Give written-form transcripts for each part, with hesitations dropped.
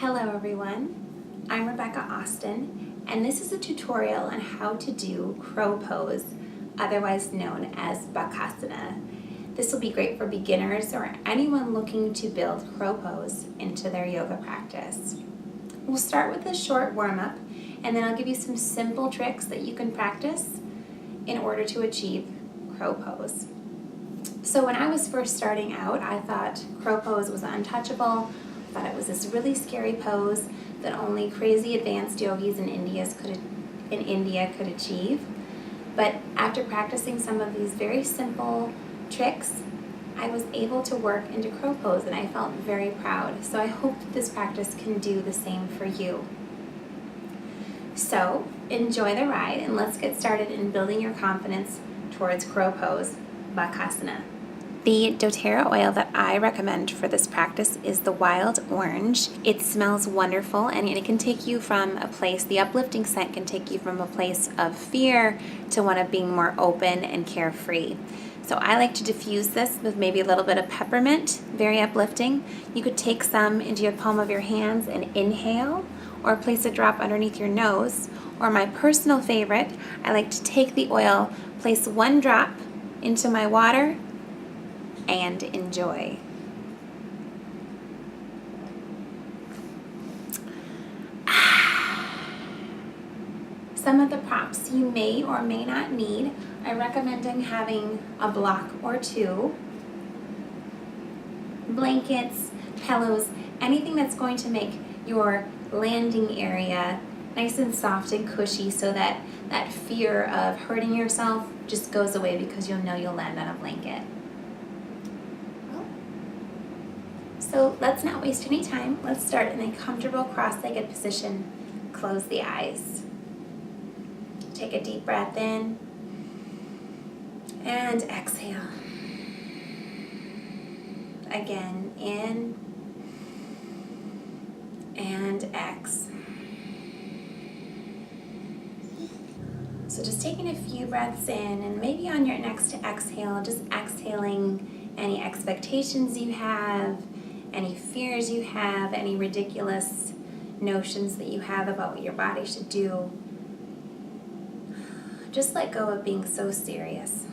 Hello everyone, I'm Rebecca Austin, and this is a tutorial on how to do crow pose, otherwise known as Bakasana. This will be great for beginners or anyone looking to build crow pose into their yoga practice. We'll start with a short warm-up, and then I'll give you some simple tricks that you can practice in order to achieve crow pose. So when I was first starting out, I thought crow pose was untouchable. I thought it was this really scary pose that only crazy advanced yogis in India could achieve. But after practicing some of these very simple tricks, I was able to work into crow pose, and I felt very proud. So I hope that this practice can do the same for you. So enjoy the ride, and let's get started in building your confidence towards crow pose, Bakasana. The doTerra oil that I recommend for this practice is the wild orange. It smells wonderful, and it can take you from a place, the uplifting scent can take you from a place of fear to one of being more open and carefree. So I like to diffuse this with maybe a little bit of peppermint, very uplifting. You could take some into your palm of your hands and inhale, or place a drop underneath your nose. Or my personal favorite, I like to take the oil, place one drop into my water, and enjoy. Some of the props you may or may not need. I'm recommending having a block or two, blankets, pillows, anything that's going to make your landing area nice and soft and cushy, so that that fear of hurting yourself just goes away because you'll know you'll land on a blanket. So let's not waste any time. Let's start in a comfortable cross-legged position. Close the eyes. Take a deep breath in and exhale. Again, in and ex. So just taking a few breaths in, and maybe on your next exhale, just exhaling any expectations you have, any fears you have, any ridiculous notions that you have about what your body should do. Just let go of being so serious.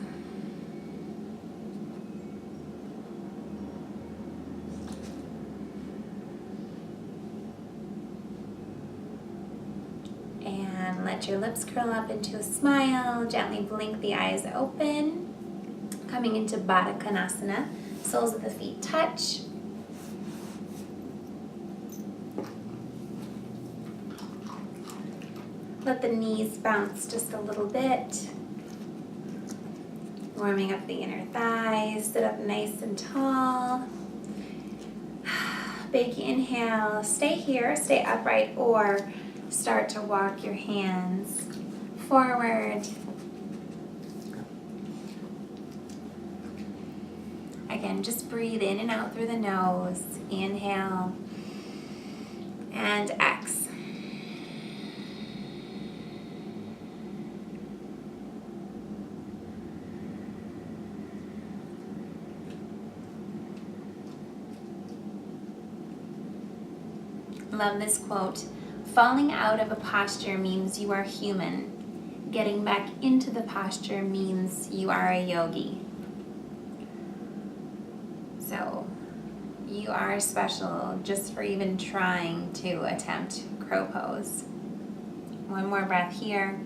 And let your lips curl up into a smile. Gently blink the eyes open. Coming into Bakasana, soles of the feet touch. Let the knees bounce just a little bit. Warming up the inner thighs. Sit up nice and tall. Big inhale. Stay here, stay upright, or start to walk your hands forward. Again, just breathe in and out through the nose. Inhale and exhale. Love this quote. Falling out of a posture means you are human. Getting back into the posture means you are a yogi. So you are special just for even trying to attempt crow pose. One more breath here.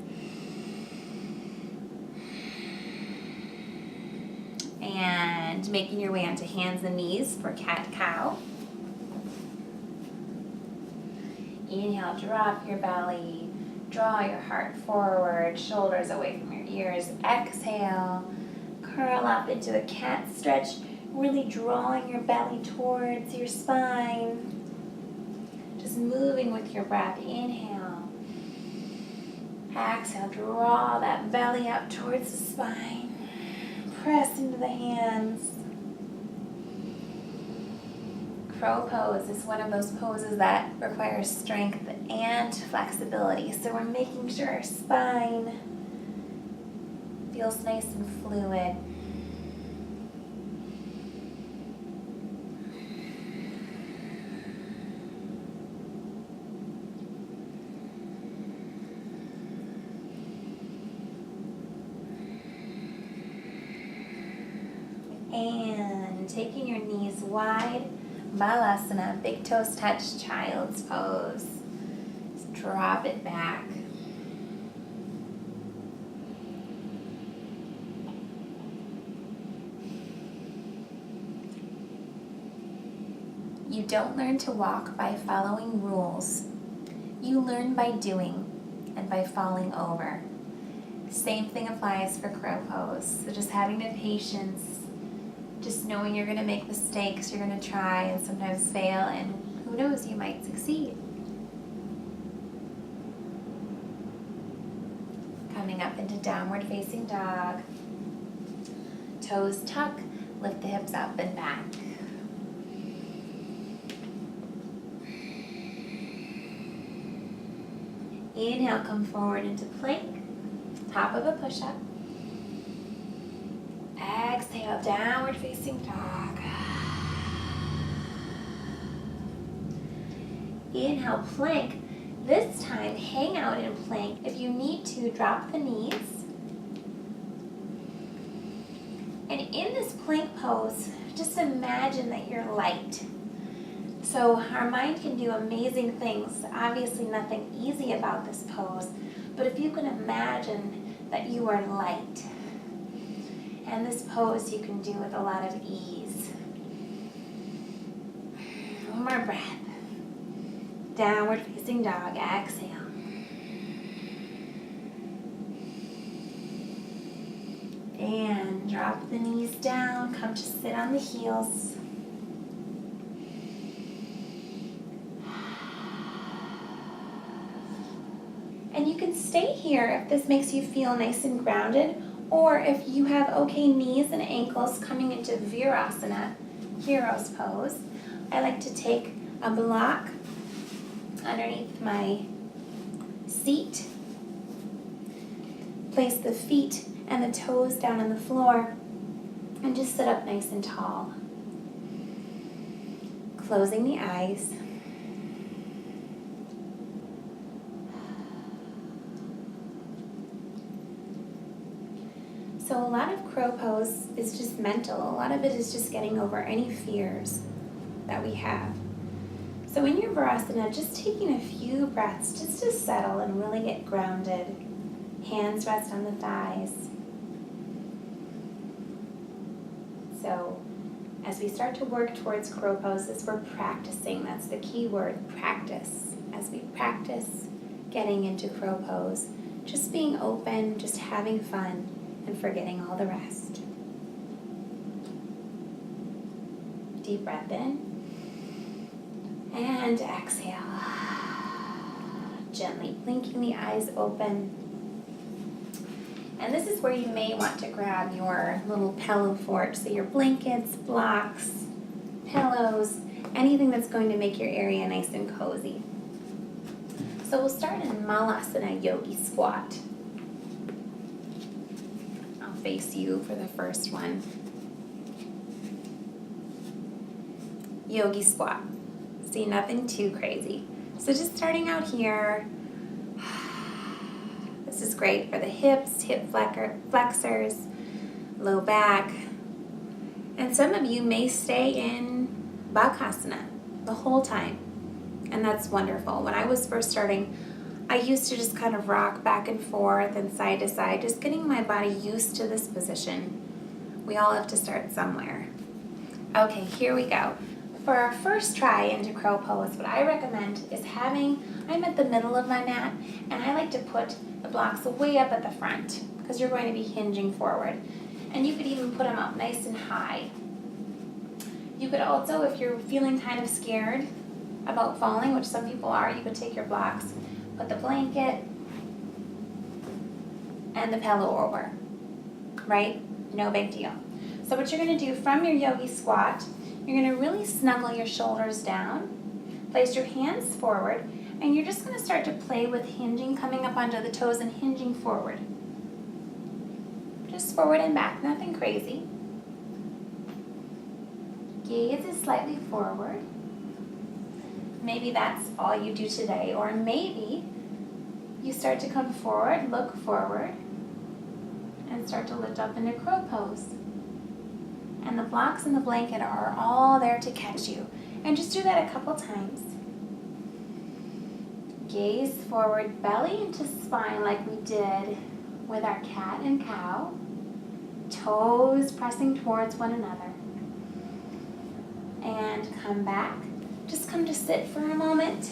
And making your way onto hands and knees for cat-cow. Inhale, drop your belly, draw your heart forward, shoulders away from your ears. Exhale, curl up into a cat stretch, really drawing your belly towards your spine. Just moving with your breath. Inhale. Exhale, draw that belly up towards the spine. Press into the hands. Crow pose is one of those poses that requires strength and flexibility. So we're making sure our spine feels nice and fluid. And taking your knees wide, Bakasana, big toes touch, child's pose. Just drop it back. You don't learn to walk by following rules. You learn by doing and by falling over. Same thing applies for crow pose. So just having the patience, just knowing you're going to make mistakes, you're going to try and sometimes fail, and who knows, you might succeed. Coming up into downward facing dog. Toes tuck, lift the hips up and back. Inhale, come forward into plank, top of a push-up. Exhale, downward facing dog. Inhale, plank. This time, hang out in plank. If you need to, drop the knees. And in this plank pose, just imagine that you're light. So our mind can do amazing things. Obviously nothing easy about this pose, but if you can imagine that you are light, and this pose you can do with a lot of ease. One more breath. Downward facing dog, exhale. And drop the knees down, come to sit on the heels. And you can stay here if this makes you feel nice and grounded, or if you have okay knees and ankles coming into Virasana, hero's pose. I like to take a block underneath my seat, place the feet and the toes down on the floor, and just sit up nice and tall. Closing the eyes. So a lot of crow pose is just mental. A lot of it is just getting over any fears that we have. So in your Virasana, just taking a few breaths just to settle and really get grounded. Hands rest on the thighs. So as we start to work towards crow poses, we're practicing. That's the key word, practice. As we practice getting into crow pose, just being open, just having fun, and forgetting all the rest. Deep breath in. And exhale. Gently blinking the eyes open. And this is where you may want to grab your little pillow fort. So your blankets, blocks, pillows, anything that's going to make your area nice and cozy. So we'll start in Bakasana yogi squat. I'll face you for the first one. Yogi squat. See, nothing too crazy. So just starting out here. This is great for the hips, hip flexors, low back. And some of you may stay in Bakasana the whole time. And that's wonderful. When I was first starting, I used to just kind of rock back and forth and side to side, just getting my body used to this position. We all have to start somewhere. Okay, here we go. For our first try into crow pose, what I recommend is I'm at the middle of my mat, and I like to put the blocks way up at the front, because you're going to be hinging forward. And you could even put them up nice and high. You could also, if you're feeling kind of scared about falling, which some people are, you could take your blocks, put the blanket and the pillow over, right? No big deal. So what you're going to do from your yogi squat, you're going to really snuggle your shoulders down, place your hands forward, and you're just going to start to play with hinging, coming up onto the toes and hinging forward. Just forward and back, nothing crazy. Gaze is slightly forward. Maybe that's all you do today, or maybe you start to come forward, look forward, and start to lift up into crow pose. and the blocks in the blanket are all there to catch you. And just do that a couple times. Gaze forward, belly into spine like we did with our cat and cow. Toes pressing towards one another. And come back. Just come to sit for a moment.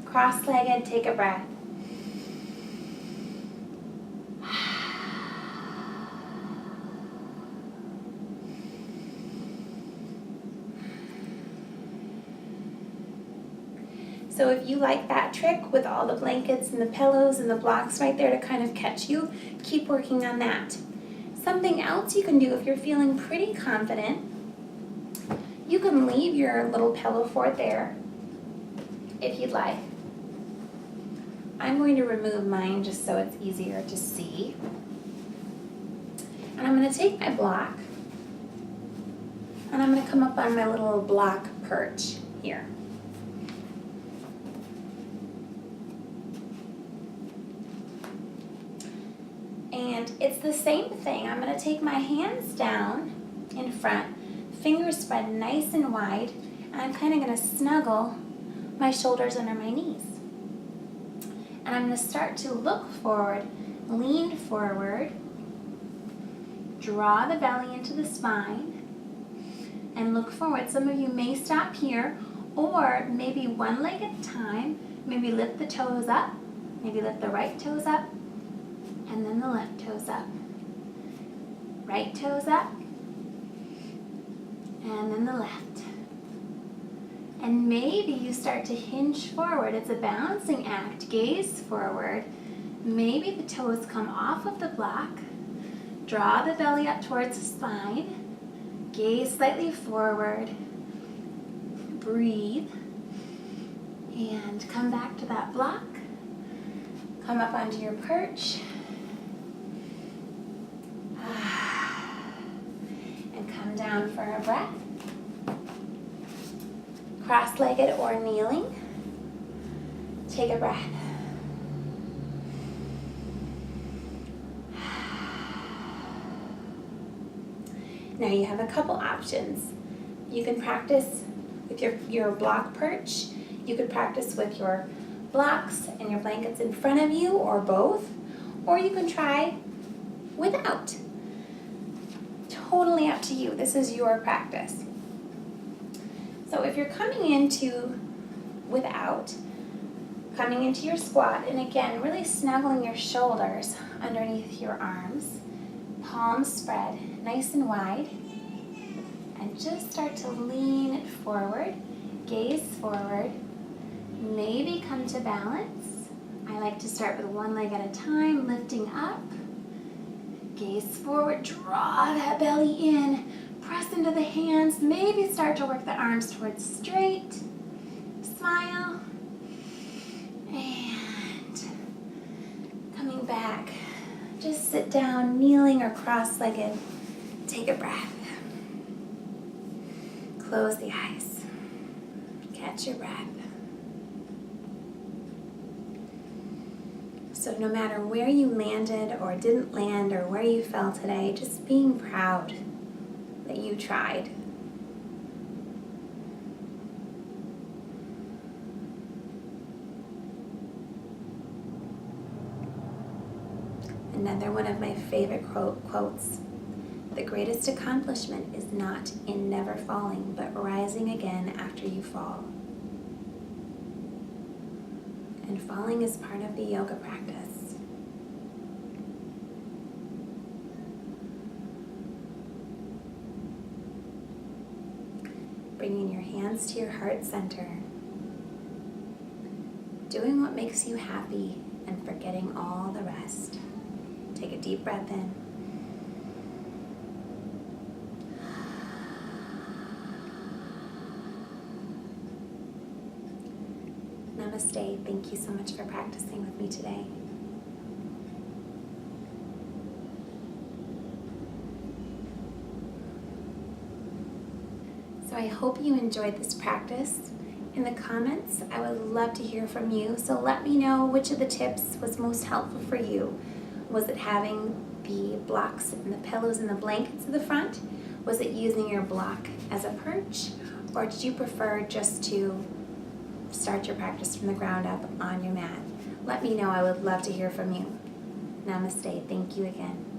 Cross-legged, take a breath. So if you like that trick with all the blankets and the pillows and the blocks right there to kind of catch you, keep working on that. Something else you can do if you're feeling pretty confident, you can leave your little pillow fort there if you'd like. I'm going to remove mine just so it's easier to see. And I'm going to take my block and I'm going to come up on my little block perch here. And it's the same thing. I'm going to take my hands down in front, fingers spread nice and wide, and I'm kind of going to snuggle my shoulders under my knees. And I'm going to start to look forward, lean forward, draw the belly into the spine, and look forward. Some of you may stop here, or maybe one leg at a time. Maybe lift the toes up, maybe lift the right toes up, and then the left toes up. Right toes up, and then the left. And maybe you start to hinge forward. It's a balancing act. Gaze forward. Maybe the toes come off of the block. Draw the belly up towards the spine. Gaze slightly forward. Breathe. And come back to that block. Come up onto your perch. And come down for a breath. Cross-legged or kneeling. Take a breath. Now you have a couple options. You can practice with your block perch. You could practice with your blocks and your blankets in front of you, or both. Or you can try without. Totally up to you. This is your practice. So if you're coming into without, coming into your squat, and again, really snuggling your shoulders underneath your arms, palms spread nice and wide, and just start to lean it forward, gaze forward, maybe come to balance. I like to start with one leg at a time, lifting up, gaze forward, draw that belly in, press into the hands, maybe start to work the arms towards straight, smile, and coming back. Just sit down, kneeling or cross-legged. Take a breath. Close the eyes. Catch your breath. So no matter where you landed or didn't land or where you fell today, just being proud that you tried. Another one of my favorite quotes, the greatest accomplishment is not in never falling, but rising again after you fall. And falling is part of the yoga practice. Bringing your hands to your heart center. Doing what makes you happy and forgetting all the rest. Take a deep breath in. Namaste. Thank you so much for practicing with me today. So I hope you enjoyed this practice. In the comments, I would love to hear from you. So let me know which of the tips was most helpful for you. Was it having the blocks and the pillows and the blankets at the front? Was it using your block as a perch, or did you prefer just to start your practice from the ground up on your mat? Let me know. I would love to hear from you. Namaste. Thank you again.